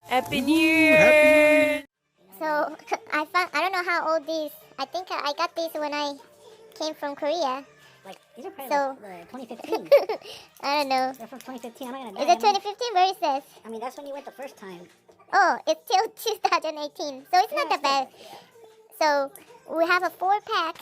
Happy New Year! So I don't know how old these. I think I got these when I came from Korea. Like, these are probably So- like the 2015. I don't know. They're from 2015. I'm not gonna die. Is it 2015? Where it says? I mean, that's when you went the first time. Oh, it's till 2018. So it's not that bad. So we have a 4-pack,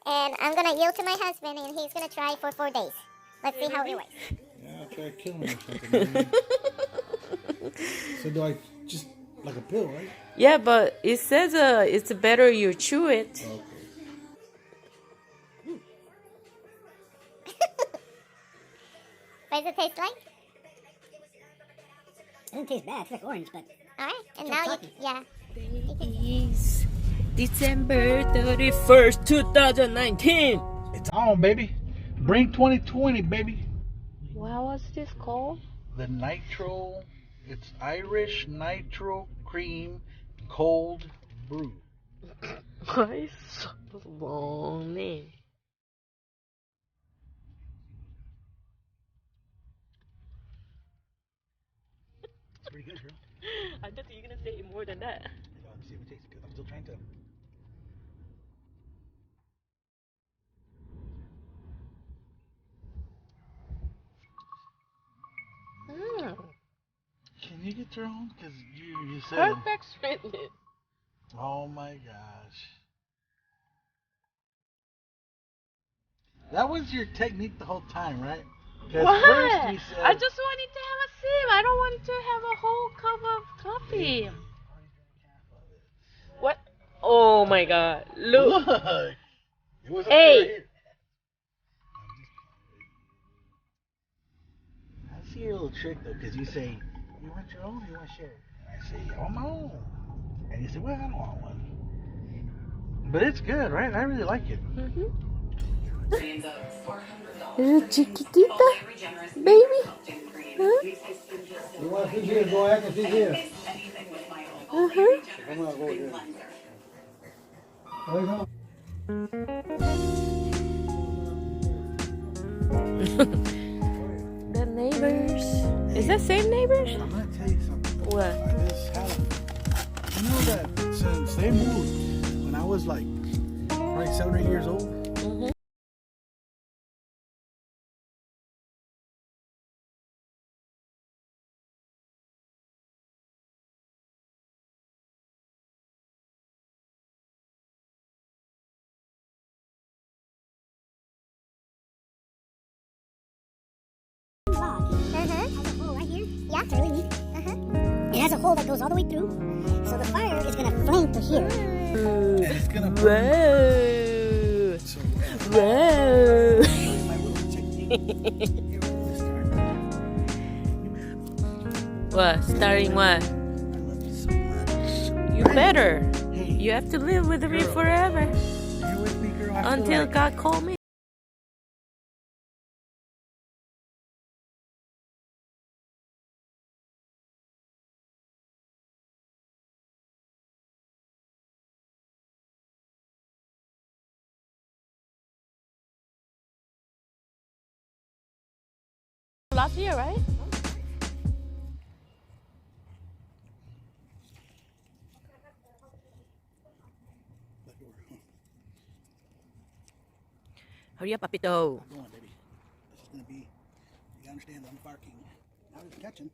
and I'm gonna yield to my husband, and he's gonna try for 4 days. Let's see how it works. Yeah, I'll try to kill me or something. So do I just like a pill, right? Yeah, but it says it's better you chew it. Okay. What does it taste like? It doesn't taste bad. It's like orange, but All right, and now you, yeah. Is December 31st, 2019. It's on, baby. Bring 2020, baby. What was this called? The nitro, it's Irish nitro cream cold brew. Nice. That's a long name. It's pretty good, girl. I thought you were gonna say more than that. Let me see if it tastes good. I'm still trying to. Can you get your own? Because you said. Perfect sweetness. Oh my gosh. That was your technique the whole time, right? 'Cause What? first you said, I just wanted to have a sip. I don't want to have a whole cup of coffee. What? Oh my god. Look. Look. It was Hey. right here. I see your little trick though, because you say, you want your own or you want to share? And I say, I want my own. And you say, well, I don't want one. But it's good, right? I really like it. Little chiquitita, baby. Huh? You want to see here? Go ahead and see here. Uh-huh. I'm going to go here. There you go. The neighbors. Is that same neighbors? I'm going to tell you something. What? I just had a, you know that since they moved, when I was like probably 7 or 8 years old, Uh-huh. has a hole right here. Yeah. It's a really neat. Uh-huh. It has a hole that goes all the way through. So the fire is gonna flame to here. and it's going to burn. Whoa. So, Whoa. my little technique here this time. What? Starting what? I love you so much. You better. Hey, You have to live with me Girl. forever. you're with me, girl. I feel Until like, God call me. Last year, right? Hurry up, papito. Go on, baby. This is going to be, you understand, I'm the fire king. Now it's catching.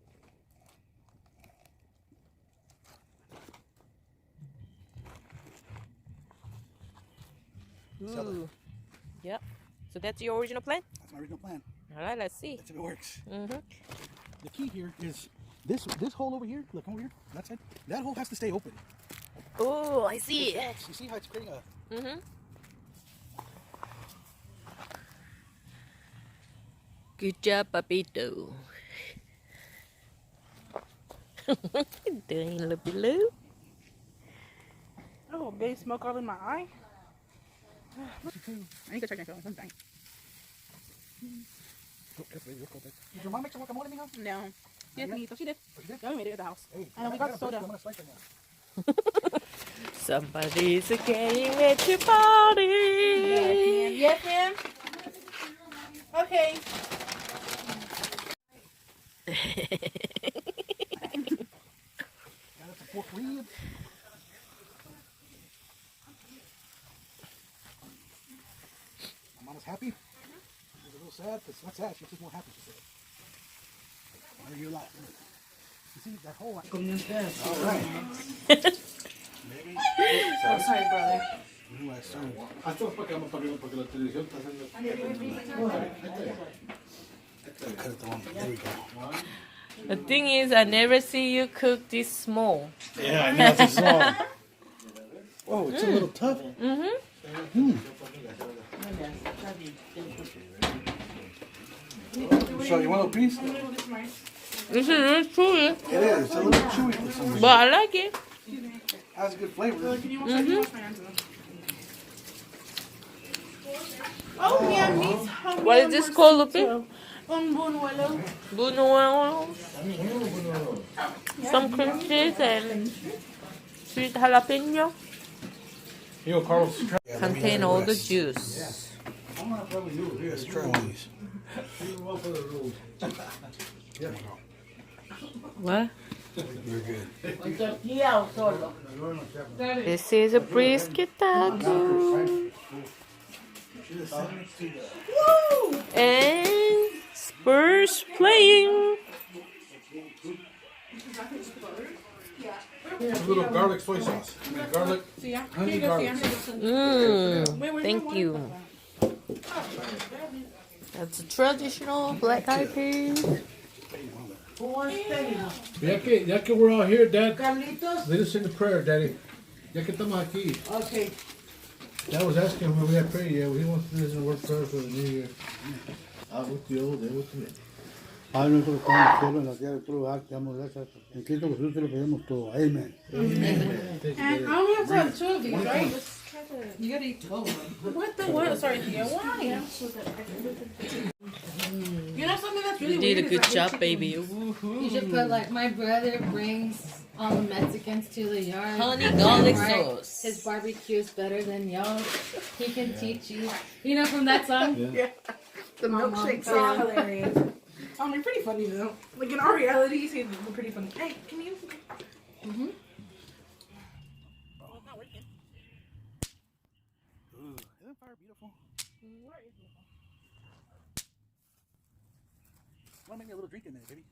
Ooh. Yep. So that's your original plan? That's my original plan. All right, let's see. That's if it works. Mm-hmm. The key here is this hole over here. Look over here. That side. That hole has to stay open. Oh, I see. You see how it's creating a. Mm-hmm. Good job, papito. What you doing, little Lou? Oh, big smoke all in my eye. I ain't gonna check that film. Dang. Did your mom make some guacamole, mijo? No. She didn't eat, so she did. Oh, she did? Yeah, we made it at the house. Hey, I know, we I got a soda. I'm gonna slice it now. Somebody's getting ready to party. Yes, ma'am. Okay. fourth rib. Mama's happy. She's a little sad. Cause what's that? She's just more happy. She said. Why are you laughing? You see that whole. All right. Maybe. I'm sorry, brother. You are so. Cut it on. There we go. The thing is, I never see you cook this small. Yeah, I know it's small. Whoa, it's a little tough. So you want a piece? This is really chewy, It is. It's a little chewy for some reason. but I like it. Has a good flavor. Oh, yeah, meat. What is this called, Lupi? Buñuelo. Buñuelo. Some cream cheese and sweet jalapeno. Here, Carlos. Contain all the juice. Let's try one of these. What? You're good. This is a brisket taco. And Spurs playing. A little garlic soy sauce. I mean, garlic, honey garlic. Thank you. That's a traditional black eyed peas. Ya que we're all here, Dad, let us sing a prayer, Daddy. Ya que estamos aquí. Okay. Dad was asking when we had prayer, yeah, he wants to do this in word prayer for the new year. Out with the old, in with the new. Padre nuestro que estás en el cielo, en la tierra, tú lugar, te damos gracias. En Cristo Jesús te lo pedimos todo. Amen. And I only have to have two of these, right? You gotta eat 12. What the what? Sorry, Thea. Why? You know something that's really You weird? did a good job, baby. You should put like my brother brings all the Mexicans to the yard. Honey garlic Right? sauce. His barbecue is better than y'all. He can teach you. You know from that song? The milkshake song. Hilarious. They're pretty funny though. Like in our reality, you see they're pretty funny. Hey, can you? Isn't fire beautiful? Want to make me a little drink in there, baby?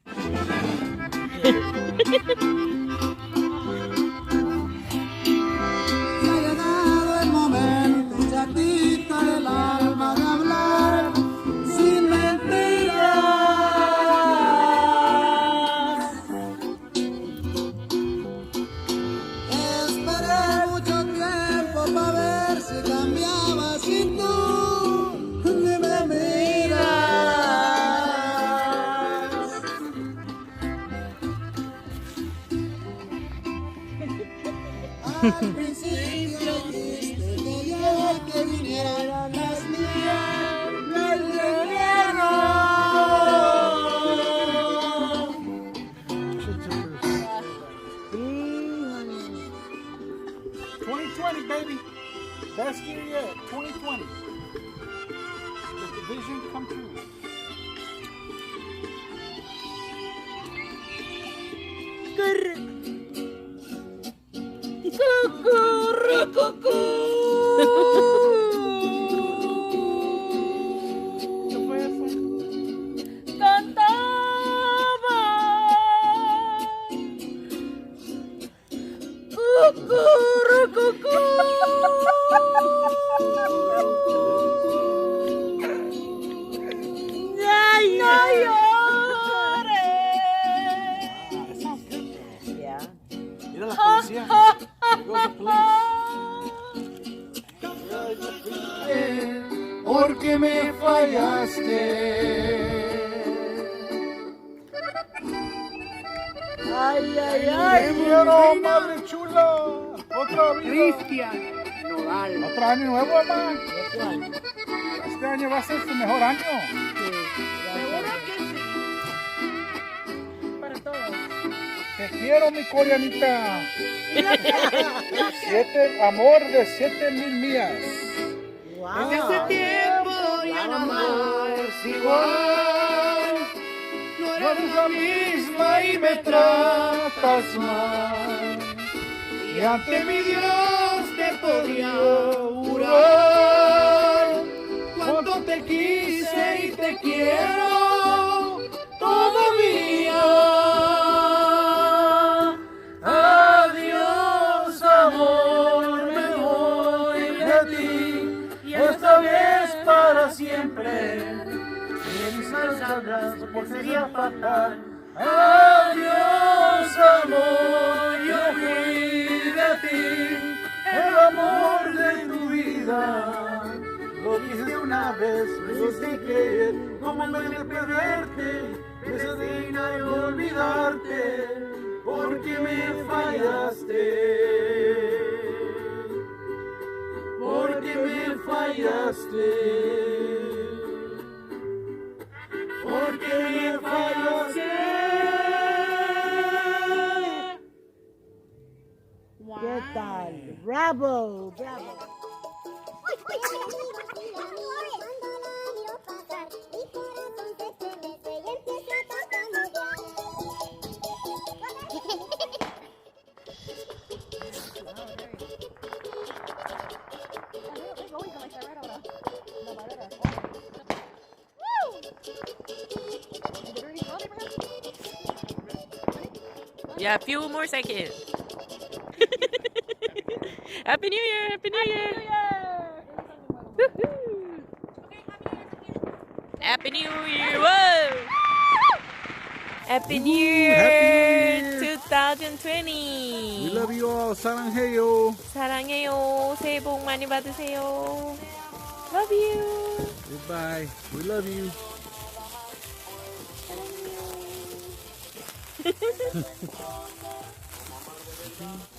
Ha llegado el momento, chatita del alma, de hablar sin mentiras. Esperé mucho tiempo para ver si cambiaba sin tú ni me miras. Al principio dijiste que yo que vinieran las mías, las vinieron. 2020, baby. Best year yet. 2020. Does the vision come true? ¿Qué fue eso? Cantaba. Ya no llores. That sounds good, though. Yeah. Mira la policía. There goes the police. Porque me fallaste. Ay, ay, ay. ¡Te quiero, madre chula! ¡Otra vida! Cristian Nodal. ¿Otro año nuevo, mamá? Este año va a ser su mejor año. Seguro que sí. Para todos. Te quiero, mi coreanita. Amor de 7,000 millas. Desde hace tiempo ya no más igual. No eres la misma y me tratas mal. Y ante mi Dios te podría jurar cuánto te quise y te quiero todavía. Adiós, amor, me voy de ti, y esta vez para siempre. En mis alas por sería fatal. Adiós, amor, yo fui de ti, el amor de tu vida. Lo dije una vez, lo sé creer, como me de perderte, esa digna de olvidarte, porque me fallaste, porque me fallaste, porque me fallaste. ¿Qué tal? Bravo, bravo. Yeah, a few more seconds. Happy New Year! Happy New Year! Woohoo! Happy New Year! Whoa! Happy New Year 2020! We love you all. 사랑해요. 사랑해요. 새해 복 많이 받으세요. Love you. Goodbye. We love you. 사랑해요.